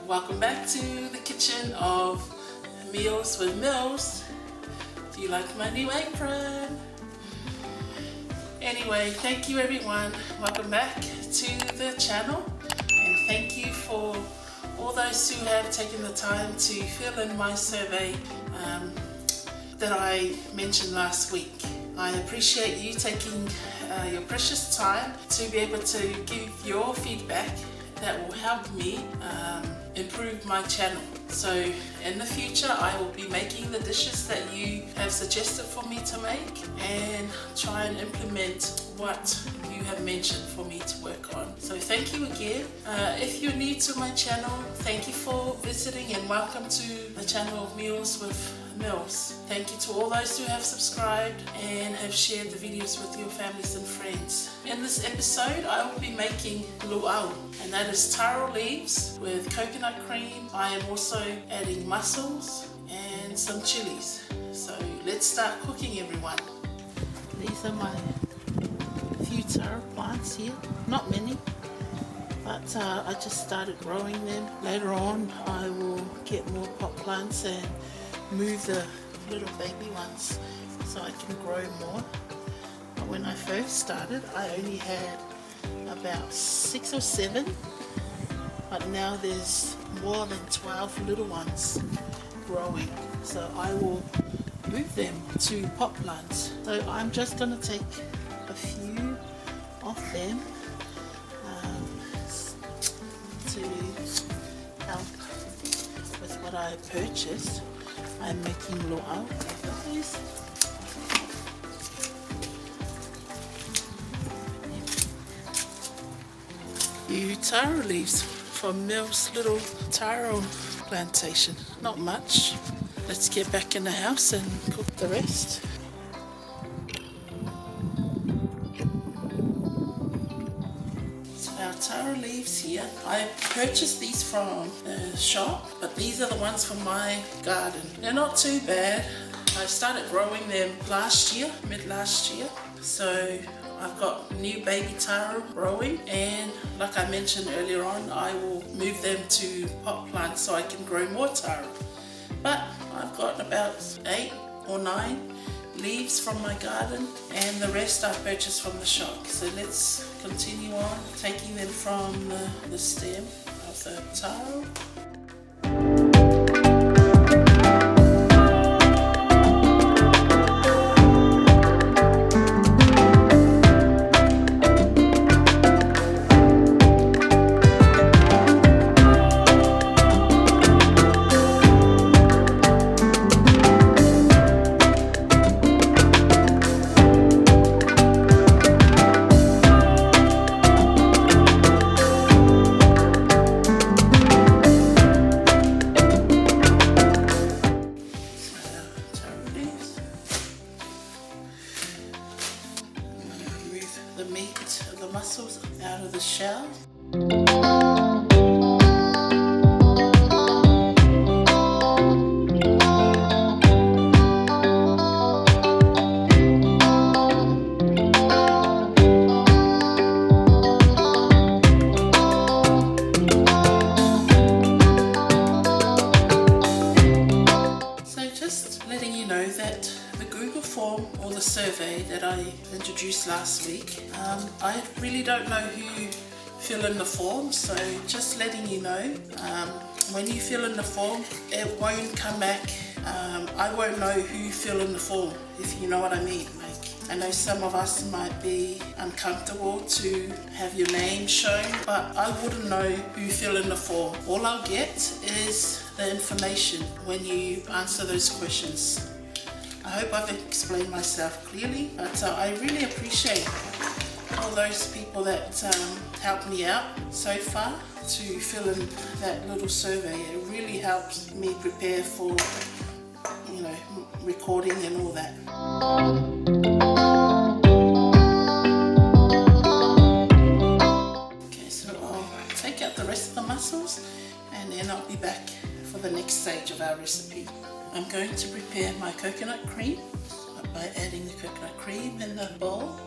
Welcome back to the kitchen of Meals with Mills. Do you like my new apron? Anyway, thank you everyone. Welcome back to the channel, and thank you for all those who have taken the time to fill in my survey that I mentioned last week. I appreciate you taking your precious time to be able to give your feedback that will help me improve my channel. So in the future I will be making the dishes that you have suggested for me to make and try and implement what you have mentioned for me to work on. So thank you again. If you're new to my channel, thank you for visiting and welcome to the channel of Meals with Mills. Thank you to all those who have subscribed and have shared the videos with your families and friends. In this episode I will be making luau, and that is taro leaves with coconut cream. I am also adding mussels and some chilies. So let's start cooking, everyone. These are my few taro plants here, not many, but I just started growing them. Later on I will get more pot plants and move the little baby ones so I can grow more. But when I first started I only had about 6 or 7, but now there's more than 12 little ones growing, so I will move them to pot plants. So I'm just going to take a few of them to help with what I purchased. I'm making luau. Few taro leaves from Mill's little taro plantation. Not much. Let's get back in the house and cook the rest. So our taro leaves here. I purchased these from the shop, but these are the ones from my garden. They're not too bad. I started growing them mid last year. So I've got new baby taro growing, and like I mentioned earlier on, I will move them to pot plants so I can grow more taro. But I've got about 8 or 9 leaves from my garden, and the rest I purchased from the shop. So let's continue on taking them from the stem of the taro. The meat of the mussels out of the shell. So just letting you know that the Google form or the survey that I introduced last week, I really don't know who fill in the form, so just letting you know, when you fill in the form it won't come back. I won't know who fill in the form, if you know what I mean. Like, I know some of us might be uncomfortable to have your name shown, but I wouldn't know who fill in the form. All I'll get is the information when you answer those questions. I hope I've explained myself clearly, but I really appreciate all those people that helped me out so far to fill in that little survey. It really helps me prepare for, you know, recording and all that. Okay, so I'll take out the rest of the mussels and then I'll be back for the next stage of our recipe. I'm going to prepare my coconut cream by adding the coconut cream in the bowl.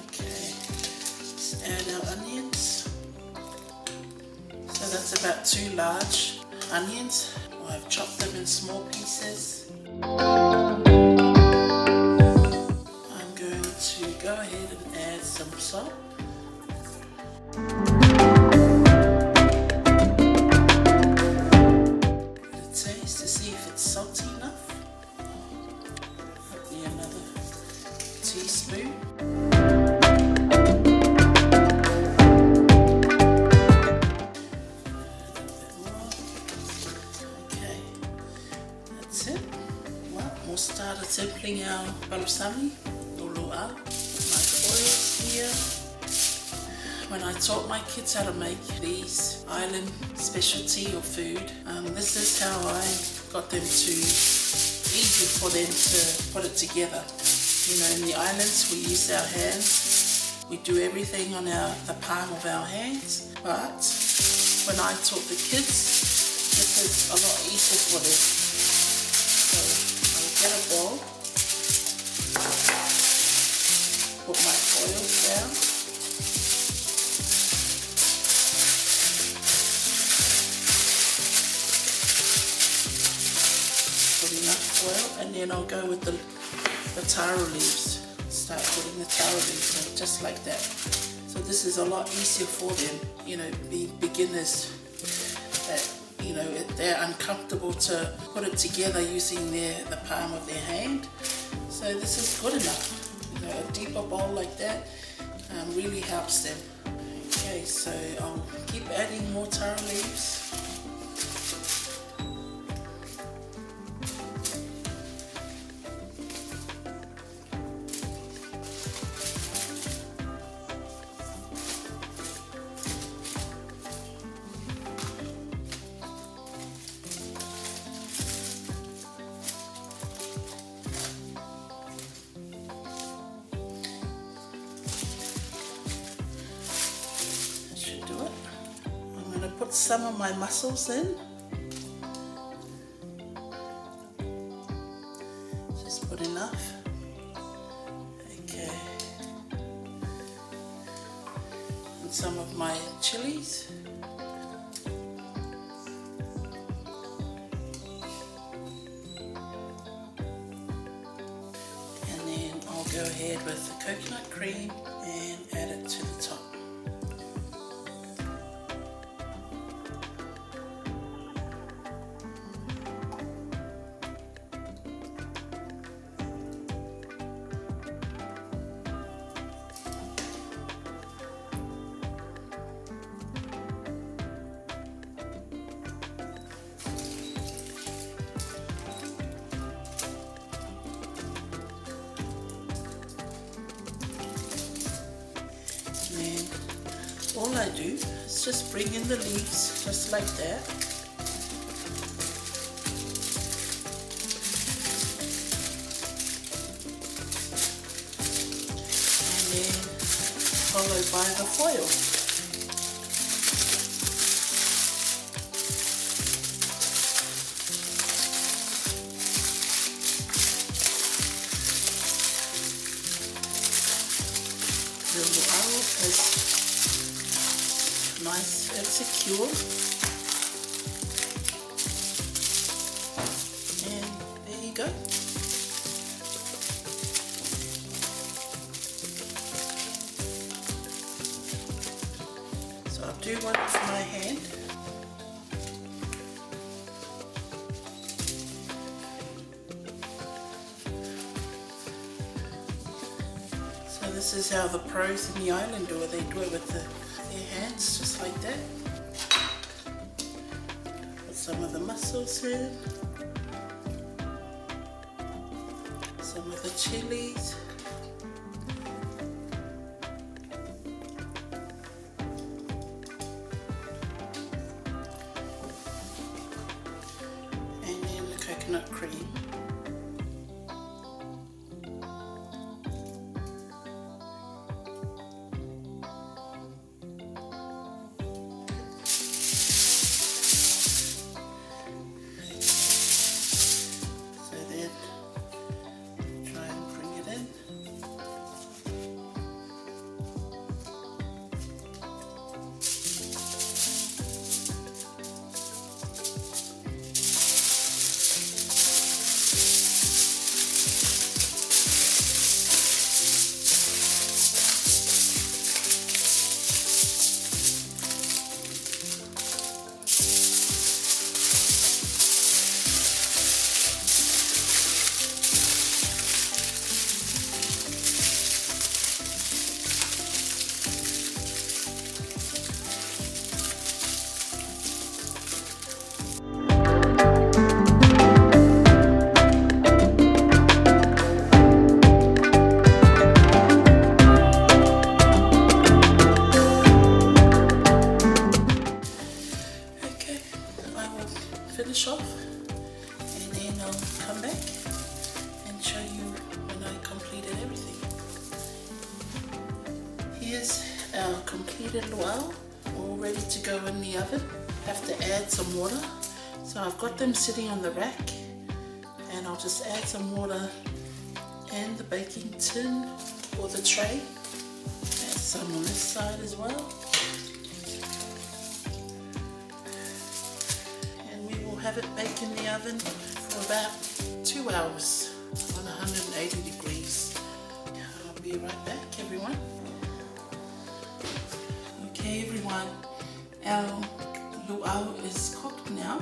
Okay, 2 large onions. I've chopped them in small pieces. I'm going to go ahead and add some salt. Taste to see if it's salty enough. Maybe another teaspoon. Okay, that's it. Well, we'll start assembling our Palusami or Luau. My foils here. When I taught my kids how to make these island specialty or food, this is how I got them to, easy for them to put it together. You know, in the islands we use our hands, we do everything on the palm of our hands, but when I taught the kids, this is a lot easier for them. So I'll get a bowl, put my foils down. Enough oil, and then I'll go with the taro leaves. Start putting the taro leaves in, just like that. So this is a lot easier for them, you know, being beginners that, you know, they're uncomfortable to put it together using the palm of their hand. So this is good enough. You know, a deeper bowl like that really helps them. Okay, so I'll keep adding more taro leaves. Put some of my mussels in. Just put enough. Okay. And some of my chillies. And then I'll go ahead with the coconut cream and add it to the top. All I do is just bring in the leaves just like that. And then followed by the foil. The luau is nice and secure, and there you go. So I'll do one with my hand. So this is how the pros in the island do it. They do it with their hands, just like that. Put some of the mussels in, some of the chillies, and then the coconut cream. preheated luau all ready to go in the oven. Have to add some water. So I've got them sitting on the rack, and I'll just add some water and the baking tin or the tray. Add some on this side as well. And we will have it bake in the oven for about 2 hours on 180 degrees. I'll be right back, everyone. Okay, everyone, our luau is cooked now.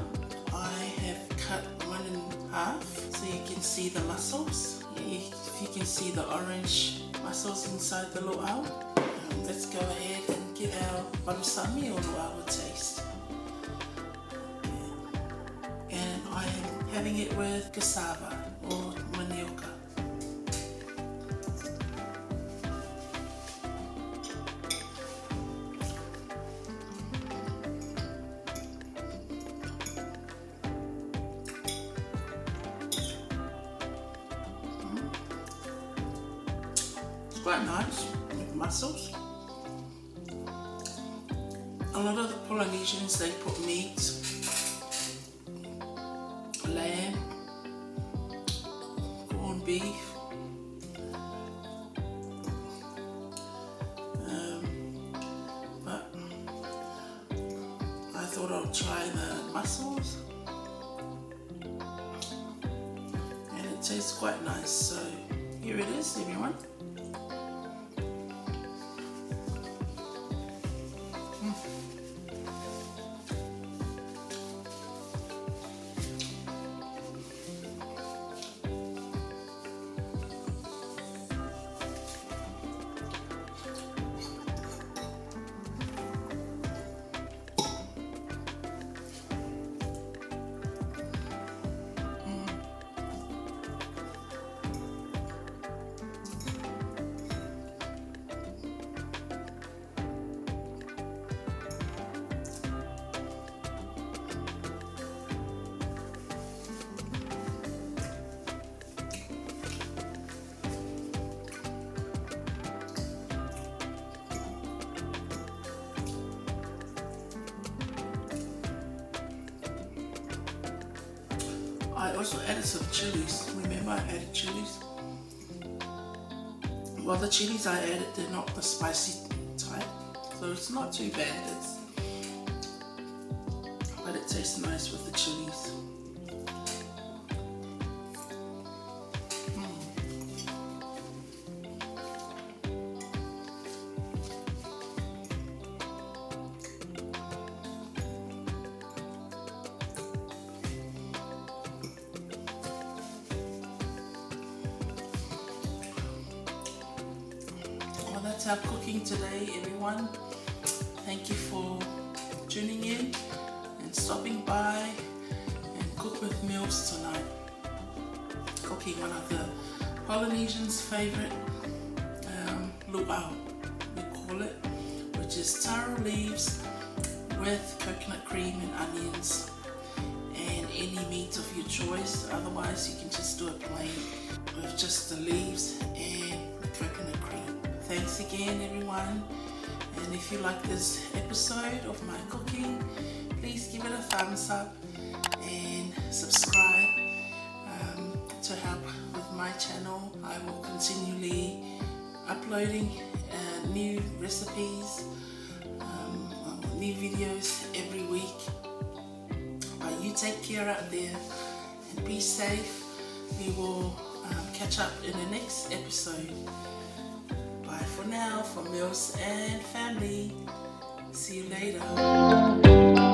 I have cut one in half so you can see the mussels. If you can see the orange mussels inside the luau. Let's go ahead and give our palusami or luau a taste. And I am having it with cassava or manioka. Quite nice with mussels. A lot of the Polynesians, they put meat, lamb, corned beef, but I thought I'll try the mussels, and it tastes quite nice. So here it is, everyone. I also added some chilies. Remember, I added chilies? Well, the chilies I added, they're not the spicy type, so it's not too bad. But it tastes nice with the chilies. That's our cooking today, everyone. Thank you for tuning in and stopping by and cook with meals tonight. Cooking one of the Polynesians' favorite luau, we call it, which is taro leaves with coconut cream and onions and any meat of your choice. Otherwise, you can just do it plain with just the leaves and the coconut cream. Thanks again, everyone, and if you like this episode of my cooking, please give it a thumbs up and subscribe to help with my channel. I will continually uploading new recipes, new videos every week. But you take care out there and be safe. We will catch up in the next episode. Bye for now, from Mills and family. See you later.